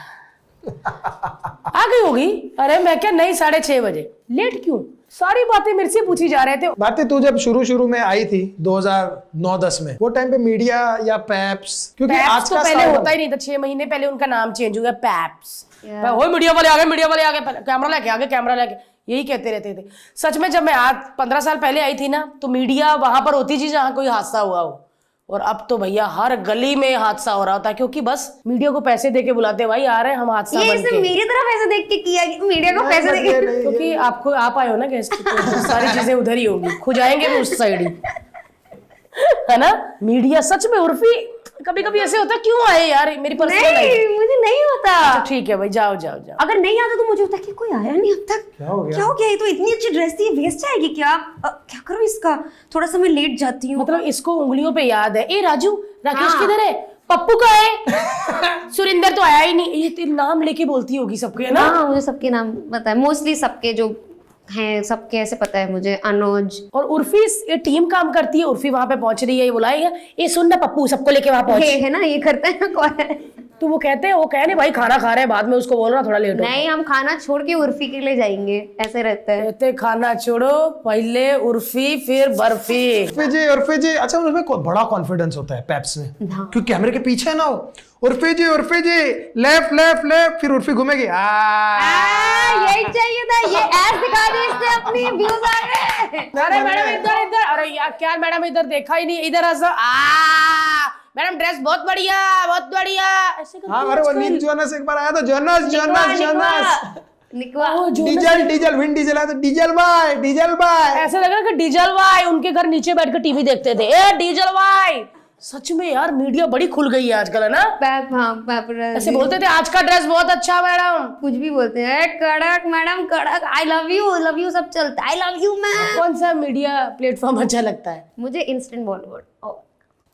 आ गई होगी, अरे मैं क्या नहीं 6:30 बजे, लेट क्यों, सारी बातें मेरे से पूछी जा रहे थे। भारती तू जब शुरू में आई थी 2009-10 में, वो टाइम पे मीडिया या पैप्स, क्योंकि आज तो का पहले होता ही नहीं था, 6 महीने पहले उनका नाम चेंज हुआ पैप्स, वो मीडिया वाले आ गए, मीडिया वाले आ गए, कैमरा लेके आ गए, कैमरा लेके, यही कहते रहते थे। सच में जब मैं आज 15 साल पहले आई थी ना, तो मीडिया वहां पर होती थी जहां कोई हादसा हुआ हो, और अब तो भैया हर गली में हादसा हो रहा होता है, क्योंकि बस मीडिया को पैसे देके बुलाते, भाई आ रहे हैं हम हादसा ये बन इसने के। मेरी तरफ ऐसे देख के किया कि मीडिया को पैसे देके, क्योंकि आपको आप आए हो ना गेस्ट, तो सारी चीजें उधर ही होंगी, खुजाएंगे भी उस साइड ही, है ना। मीडिया सच में उर्फी कभी कभी ऐसे होता है, क्यों आए यार, मेरी पर्सनल नहीं मुझे नहीं होता। तो ठीक है भाई, जाओ जाओ जाओ। अगर नहीं आता तो मुझे होता कि कोई आया नहीं अब तक, क्या हो गया? क्या हो गया, ये तो इतनी अच्छी ड्रेस थी, वेस्ट जाएगी क्या, क्या करूं इसका, थोड़ा सा मैं लेट जाती हूँ। मतलब इसको उंगलियों पे याद है, ए राजू राकेश किधर है, पप्पू का है, सुरिंदर तो आया ही नहीं, ये तेरे नाम लेके बोलती होगी सबके, है ना। हाँ मुझे सबके नाम पता है, मोस्टली सबके जो हैं सबके ऐसे पता है मुझे, अनुज। और उर्फी ये टीम काम करती है, उर्फी वहां पे पहुंच रही है, ये बुलाएगा, ये सुन ना पप्पू सबको लेके वहां पहुंच, है ना, ये करता है कौन है? तो वो कहते हैं, वो कह नहीं भाई खाना खा रहे हैं, बाद में उसको बोल रहा थोड़ा लेट हो, नहीं हम खाना छोड़ के उर्फी के लिए जाएंगे, ऐसे रहता है। कहते खाना छोड़ो पहले उर्फी फिर बर्फी। उर्फी जी, अच्छा उसमें बड़ा कॉन्फिडेंस होता है पैप्स में, क्योंकि कैमरे के पीछे है ना वो, उर्फी जी लेफ्ट लेफ्ट लेफ्ट, फिर उर्फी घूमेगी, यही चाहिए था, ये ऐड दिखा दी इसने, अपनी व्यूज आ गए। अरे मैडम इधर इधर, अरे यार क्या मैडम इधर देखा ही नहीं, इधर मैडम ड्रेस बहुत बढ़िया ऐसे करती हाँ, अरे वो नील जोनस एक बार आया था, जोनस निकवा डीजल विन डीजल आया तो डीजल भाई ऐसे लग रहा है कि डीजल भाई उनके घर नीचे बैठ कर टीवी देखते थे, ए डीजल भाई। सच में यार मीडिया बड़ी खुल गई है आजकल, है ना। ऐसे बोलते थे आज का ड्रेस बहुत अच्छा मैडम, कुछ भी बोलते हैं, कड़क मैडम कड़क, आई लव यू सब चलता है, आई लव यू मैम। कौन सा मीडिया प्लेटफॉर्म अच्छा लगता है? मुझे इंस्टेंट बॉलीवुड।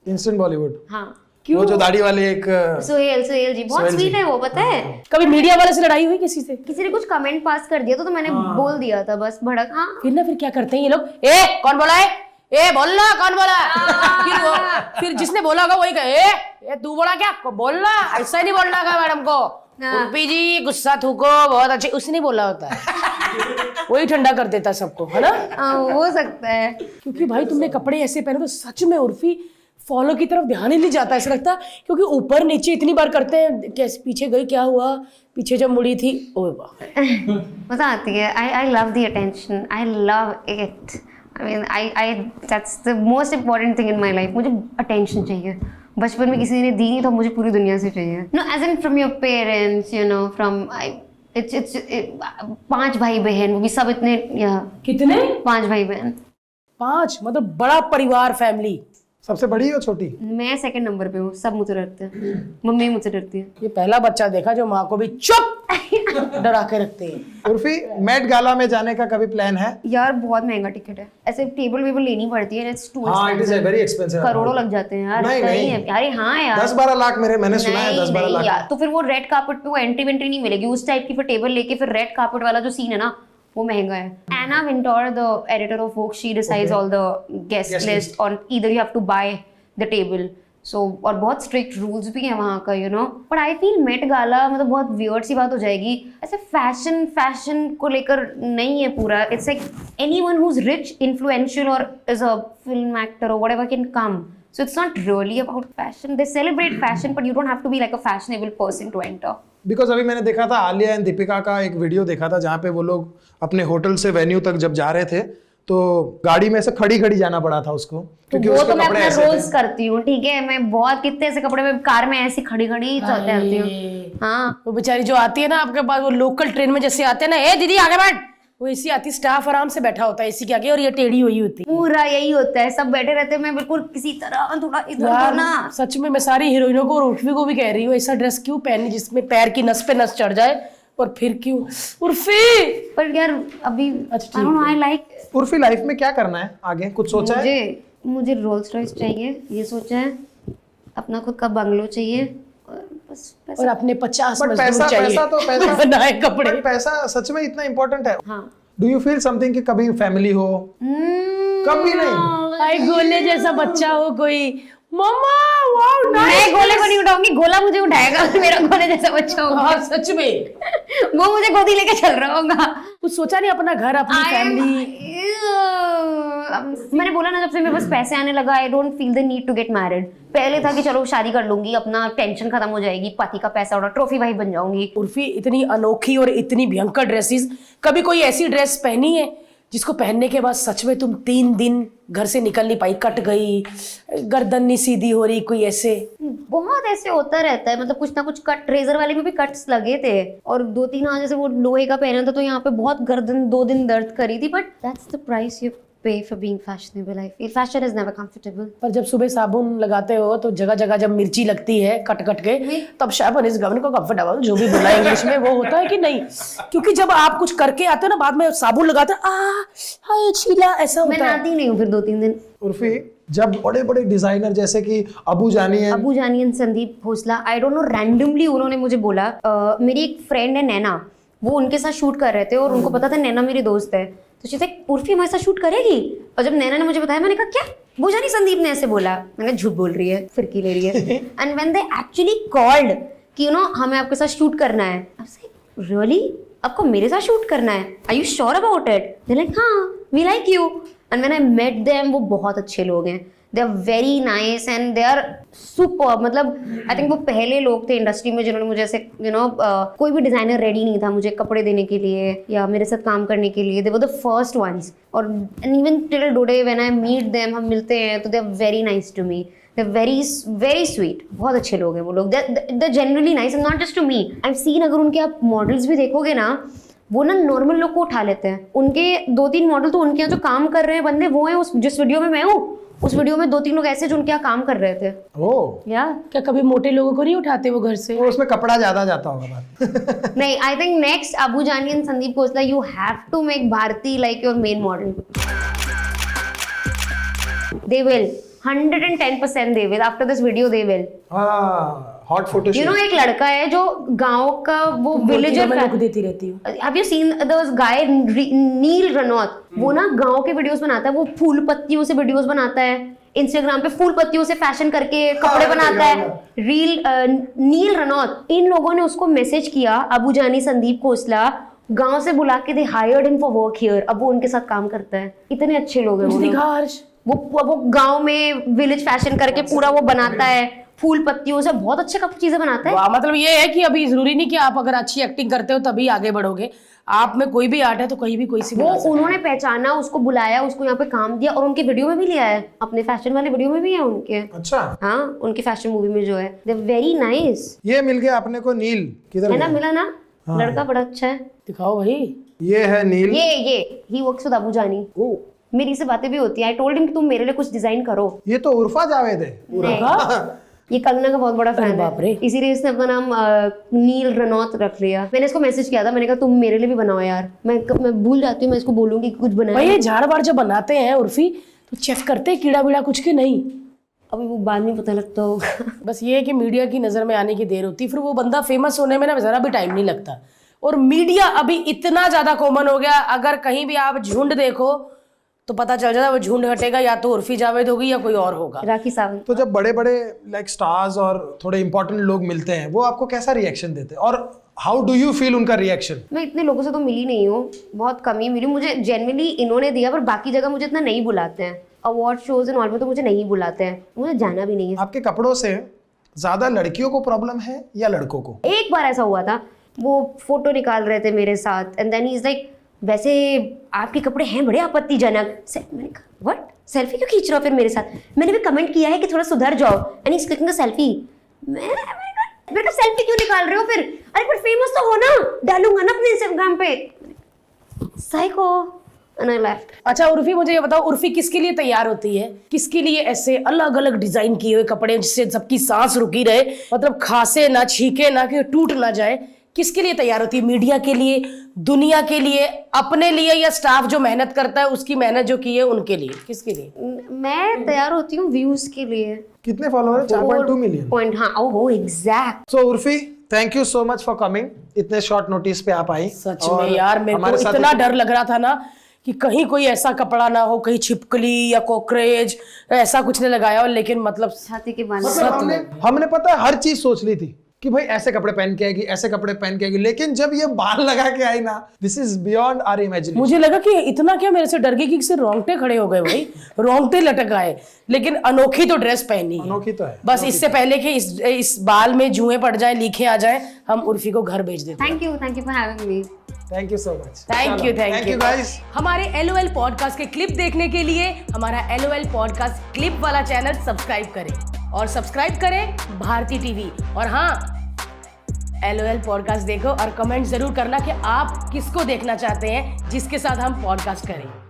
इंस्टेंट बॉलीवुड, हाँ वो जो दाढ़ी वाले एक सोहेल जी बहुत स्वीट है वो, पता है। कभी मीडिया वाले से लड़ाई हुई किसी से? किसी ने कुछ कमेंट पास कर दिया तो मैंने बोल दिया था बस भड़क। हाँ फिर क्या करते हैं ये लोग, ए कौन बोला है, ए बोलना कौन बोला, फिर जिसने बोला होगा वही कहे, ए तू बोला क्या, बोलना ऐसा नहीं बोलना का मैडम को, उर्फी जी गुस्सा थूको बहुत अच्छे, उसने नहीं बोला होता है, वही ठंडा कर देता सबको, है ना। हो सकता है, क्योंकि भाई तुमने कपड़े ऐसे पहने तो सच में उर्फी फॉलो की तरफ ध्यान ही नहीं जाता, ऐसा लगता, क्योंकि ऊपर नीचे इतनी बार करते हैं, कैसे पीछे गई, क्या हुआ, पीछे जब मुड़ी थी, ओए वाह। मजा आती है। I love the attention, I love it, I mean I that's the most important thing in my life. मुझे अटेंशन चाहिए, बचपन में किसी ने दी नहीं तो मुझे पूरी दुनिया से चाहिए। No edge in from your parents, you know, from it's 5 भाई बहन, वो भी सब इतने, कितने? 5 भाई बहन। 5 मतलब बड़ा परिवार, फैमिली। सबसे बड़ी हो छोटी? मैं सेकंड नंबर पे हूँ, सब मुझसे डरते हैं, मम्मी मुझसे डरती है। ये पहला बच्चा देखा जो माँ को भी चुप डरा के रखते हैं। उर्फी मेट गाला में जाने का कभी प्लान है? यार बहुत महंगा टिकट है, ऐसे टेबल वेबल लेनी पड़ती है, इट्स टू हाँ, इट इज वेरी एक्सपेंसिव, करोड़ों लग जाते हैं यार। नहीं है अरे हाँ यार 10-12 लाख मैंने सुना है, 10-12 लाख यार। तो फिर वो रेड कार्पेट पे वो एंट्री वेंट्री नहीं मिलेगी उस टाइप की, फिर टेबल लेके फिर रेड कार्पेट वाला जो सीन है ना वो महंगा है। Anna Wintour, the editor of Vogue, she decides all the guest list on either you have to buy the table, so और बहुत स्ट्रिक्ट रूल्स भी है वहाँ का, you know. But I feel Met Gala मतलब बहुत वियर्ड सी बात हो जाएगी, ऐसे फैशन को लेकर नहीं है पूरा। It's like anyone who is rich, influential और इज अ फिल्म एक्टर और whatever can come, so it's not really about fashion. They celebrate fashion but you don't have to be like a fashionable person to enter. Because अभी मैंने देखा था Alia and Deepika का एक video देखा था जहाँ पे वो लोग अपने होटल से वेन्यू तक जब जा रहे थे तो गाड़ी में से खड़ी जाना पड़ा था उसको, क्योंकि वो उसके तो मैं कपड़े अपना ऐसे रोज थे। करती हूँ, ठीक है, मैं बहुत कितने ऐसे कपड़े में कार में ऐसी खड़ी चलते रहती हूँ। हाँ वो बेचारी जो आती है ना आपके पास, वो लोकल ट्रेन में जैसे आते हैं ना, ए दीदी आगे बैठ, वो एसी आती, स्टाफ आराम से बैठा होता है एसी के आगे और ये टेढ़ी हुई होती है। पूरा यही होता है, सब बैठे रहते हैं, मैं बिल्कुल किसी तरह थोड़ा इधर ना। सच में मैं सारी हीरोइनों को और उर्फी को भी कह रही हूँ, ऐसा ड्रेस क्यों पहननी जिसमें पैर की नस पे नस चढ़ जाए, पर फिर क्यों उर्फी? पर यार अभी अच्छा, आई don't no, I like Urfi life में क्या करना है आगे, कुछ सोचा है? मुझे रोल्स रॉयस चाहिए, ये सोचा है। अपना खुद का बंगलो चाहिए और बस और अपने 50 बट मजदूर पैसा चाहिए पैसा तो पैसा बनाए कपड़े। बट पैसा सच में इतना इम्पोर्टेंट है? हाँ। डू यू फील समथिंग कि कभी फैमिली हो? कभी नहीं। भाई गोले जैसा बच्चा हो कोई, मम्मा वाओ मैं नाइस। गोले को नहीं उठाऊंगी, गोला मुझे उठाएगा। मेरा गोले जैसा बच्चा होगा, हाँ सच में। वो मुझे गोदी लेके चल रहा होगा। कुछ सोचा नहीं अपना घर, अपनी फैमिली? मैंने बोला ना, जब से मेरे पास पैसे आने लगा, I don't feel the need to get married. पहले था कि चलो शादी कर लूंगी, अपना टेंशन खत्म हो जाएगी, पति का पैसा उड़ा, ट्रॉफी भाई बन जाऊंगी। उर्फी इतनी अनोखी और इतनी भयंकर ड्रेसेस, कभी कोई ऐसी ड्रेस पहनी है जिसको पहनने के बाद सच में तुम 3 दिन घर से निकल नहीं पाई, कट गई, गर्दन नहीं सीधी हो रही, कोई ऐसे? बहुत ऐसे होता रहता है, मतलब कुछ ना कुछ कट, रेजर वाले में भी कट्स लगे थे और 2-3 आज जैसे वो लोहे का पहना था तो यहाँ पे बहुत गर्दन 2 दिन दर्द करी थी। But that's the price you pay for being fashionable. I feel fashion is never comfortable. पर जब सुबह साबुन लगाते हो तो जगह जगह जब मिर्ची लगती है कट कट के, तब साबुन इज गवन को कंफर्टेबल, जो भी बोला इंग्लिश में, वो होता है कि नहीं? क्योंकि जब आप कुछ करके आते हो ना, बाद में साबुन लगाते हो, हाय छीला, ऐसा मैं होता है। नहाती नहीं हूँ फिर 2-3 दिन। उर्फी, जब बड़े बड़े डिजाइनर जैसे कि Abu Jani, Abu Jani, Sandeep Khosla, I don't know, randomly उन्होंने मुझे बोला, मेरी एक फ्रेंड है नैना, वो उनके साथ शूट कर रहे थे और उनको पता था नैना मेरी दोस्त है, तो शी सेड उर्फी हमारे साथ शूट करेगी। और जब नैना ने मुझे बताया, मैंने कहा क्या? वो जानी संदीप ने ऐसे बोला। मैंने झूठ बोल रही है, फिरकी ले रही है। And when they actually called कि यू नो हमें आपके साथ शूट करना है, आई वाज लाइक रियली, आपको मेरे साथ शूट करना है? Are you sure about it? They like हाँ, we like you. And when I met them, वो बहुत अच्छे लोग हैं, they are very nice and they are super. मतलब आई थिंक वो पहले लोग थे इंडस्ट्री में जिन्होंने मुझे ऐसे यू नो कोई भी डिजाइनर रेडी नहीं था मुझे कपड़े देने के लिए या मेरे साथ काम करने के लिए। They were the first ones. और even till today when I meet them, हम मिलते हैं तो they are very nice to me, they are very very sweet. बहुत अच्छे लोग हैं वो लोग, they generally nice and not just to me. I have seen, अगर उनके आप मॉडल्स भी देखोगे ना, वो ना नॉर्मल लोग को उठा लेते हैं। उनके 2-3 मॉडल तो उनके यहाँ जो काम कर रहे हैं बंदे वो हैं, उस जिस वीडियो में मैं हूँ उस वीडियो में 2-3 लोग ऐसे जो उनके यहाँ काम कर रहे थे। ओह, या क्या कभी मोटे लोगों को नहीं उठाते वो घर से? तो उसमें कपड़ा ज्यादा जाता होगा बात। नहीं, I think next Abu Jani, Sandeep Khosla, you have to make Bharti like your main model. They will 110% they will, after this video they will. हाँ, हॉट फोटो यू नो, एक लड़का है जो गांव का वो विलेजर मैं लोग देती रहती हूँ। Have you seen the guy Neel Ranaut? वो ना गांव के वीडियोस बनाता है, वो फूल पत्तियों से वीडियोस बनाता है, इंस्टाग्राम पे फूल पत्तियों से फैशन करके कपड़े बनाता है, रील। नील रनौत, इन लोगों ने उसको मैसेज किया, अबू जानी, संदीप खोसला, गांव से बुला के they hired him for work here. अब वो उनके साथ काम करता है। इतने अच्छे लोग हैं वो लोग। दिखा हर्ष, वो गांव में विलेज फैशन करके पूरा वो बनाता है, फूल पत्तियों से बहुत अच्छे चीजें बनाता है। वाह, मतलब ये है कि अभी जरूरी नहीं कि आप अगर अच्छी एक्टिंग करते हो तभी आगे बढ़ोगे। आप में कोई भी आर्ट है तो कहीं भी कोई सी वो उन्होंने पहचाना, उसको बुलाया, उसको यहाँ पे काम दिया और उनके वीडियो में भी लिया है, अपने फैशन वाले वीडियो में भी है उनके। अच्छा, हाँ, उनकी फैशन मूवी में जो है, दे वेरी नाइस। ये मिल गया अपने को नील, किधर है ना, गया? मिला ना? लड़का बड़ा अच्छा है। दिखाओ भाई। ये है नील। ये ही वर्क्स विद अबू जानी। ओ, मेरी से बातें भी होती है। आई टोल्ड हिम कि तुम मेरे लिए कुछ डिजाइन करो। ये तो उर्फा जावेद है। नहीं, ये कंगना का बहुत बड़ा फैन बाप रे। है, इसीलिए इसने अपना नाम नील रनौत रख लिया। मैंने इसको मैसेज किया था, मैंने कहा तुम मेरे लिए भी बनाओ यार। मैं भूल जाती हूँ, मैं इसको बोलूंगी कुछ बनाया। भाई ये झाड़ बाड़ जब बनाते हैं उर्फी तो चेक करते हैं कीड़ा बीड़ा कुछ के नहीं? अभी वो बाद में पता लगता होगा। बस ये है कि मीडिया की नजर में आने की देर होती है, फिर वो बंदा फेमस होने में ना जरा भी टाइम नहीं लगता। और मीडिया अभी इतना ज्यादा कॉमन हो गया, अगर कहीं भी आप झुंड देखो तो पता चल जाता है वो झुंड हटेगा या तो उर्फी जावेद होगी या कोई और होगा। राखी सावंत। तो जब बड़े बड़े लाइक स्टार्स और थोड़े इंपॉर्टेंट लोग मिलते हैं, वो आपको कैसा रिएक्शन देते हैं और हाउ डू यू फील उनका रिएक्शन? मैं इतने लोगों से तो मिली नहीं हूँ, बहुत कम ही मिली। मुझे जेन्युइनली इन्होंने दिया, पर बाकी जगह मुझे इतना नहीं बुलाते हैं। अवार्ड शोज एंड ऑल में तो मुझे नहीं बुलाते हैं, मुझे जाना भी नहीं है। आपके कपड़ों से ज्यादा लड़कियों को प्रॉब्लम है या लड़कों को? एक बार ऐसा हुआ था, वो फोटो निकाल रहे थे मेरे साथ and then he is like, वैसे आपके कपड़े हैं बड़े आपत्तिजनक। मैंने कहा व्हाट, सेल्फी क्यों खींच रहे हो फिर मेरे साथ? मैंने भी कमेंट किया है कि थोड़ा सुधर जाओ and he is clicking the selfie. मेरे को सेल्फी क्यों निकाल रहे हो फिर? अरे पर फेमस तो हो ना, डालूंगा ना अपने इंस्टाग्राम पे। साइको। And I left. अच्छा उर्फी, मुझे ये बताओ, उर्फी किसके लिए तैयार होती है? किसके लिए ऐसे अलग अलग डिजाइन किए हुए कपड़े जिससे सबकी सांस रुकी रहे, मतलब खांसे ना, छींके ना, कि टूट ना जाए? किसके लिए तैयार होती है? मीडिया के लिए, दुनिया के लिए, अपने लिए, या स्टाफ जो मेहनत करता है उसकी मेहनत जो की है उनके लिए? किसके लिए? मैं तैयार होती हूँ व्यूज के लिए। कितने फॉलोअर है? 4.2 मिलियन। पॉइंट, हाँ, ओहो exact. So Urfi, thank you so much for coming. इतने शॉर्ट नोटिस पे आप आई। सच में यार, मेरे को इतना डर लग रहा था ना कि कहीं कोई ऐसा कपड़ा ना हो, कहीं छिपकली या कॉकरोच ऐसा कुछ नहीं लगाया हो, लेकिन मतलब छाती के बाल। हमने पता है हर चीज सोच ली थी कि भाई ऐसे कपड़े पहन के आएगी, ऐसे कपड़े पहन के आएगी, लेकिन जब ये बाल लगा के आई ना, this is beyond our imagination. मुझे लगा कि इतना क्या मेरे से डर गई कि सिर्फ रोंगटे खड़े हो गए भाई, रोंगटे लटक आए। लेकिन अनोखी तो ड्रेस पहनी है, अनोखी तो है। बस इससे पहले कि इस बाल में जुएं पड़ जाए, लीखे आ जाए, हम उर्फी को घर भेज देते हैं। Thank you for having me. Thank you so much. Thank you guys. हमारे LOL पॉडकास्ट के क्लिप देखने के लिए हमारा LOL पॉडकास्ट क्लिप वाला चैनल सब्सक्राइब करें, और सब्सक्राइब करें भारती टीवी। और हाँ, LOL पॉडकास्ट देखो और कमेंट जरूर करना कि आप किसको देखना चाहते हैं, जिसके साथ हम पॉडकास्ट करें।